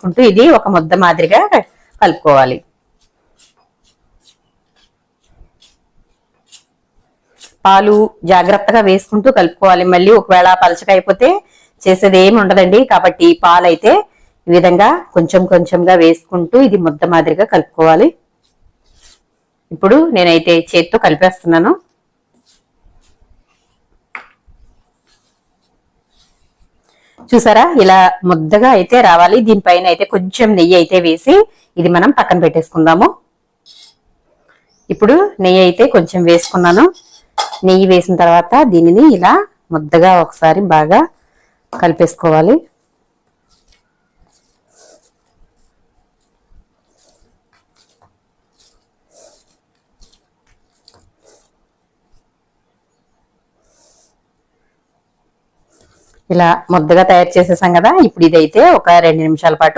వేసుకుంటూ ఇది ఒక ముద్ద మాదిరిగా కలుపుకోవాలి. పాలు జాగ్రత్తగా వేసుకుంటూ కలుపుకోవాలి. మళ్ళీ ఒకవేళ పలచగా అయిపోతే చేసేది ఏమి ఉండదండి. కాబట్టి పాలు అయితే ఈ విధంగా కొంచెం కొంచెంగా వేసుకుంటూ ఇది ముద్ద మాదిరిగా కలుపుకోవాలి. ఇప్పుడు నేనైతే చేత్తో కలిపేస్తున్నాను. చూసారా, ఇలా ముద్దగా అయితే రావాలి. దీనిపైన అయితే కొంచెం నెయ్యి అయితే వేసి ఇది మనం పక్కన పెట్టేసుకుందాము. ఇప్పుడు నెయ్యి అయితే కొంచెం వేసుకున్నాను. నెయ్యి వేసిన తర్వాత దీనిని ఇలా ముద్దగా ఒకసారి బాగా కలిపేసుకోవాలి. ఇలా ముద్దగా తయారు చేసేసాం కదా. ఇప్పుడు ఇదైతే ఒక 2 నిమిషాల పాటు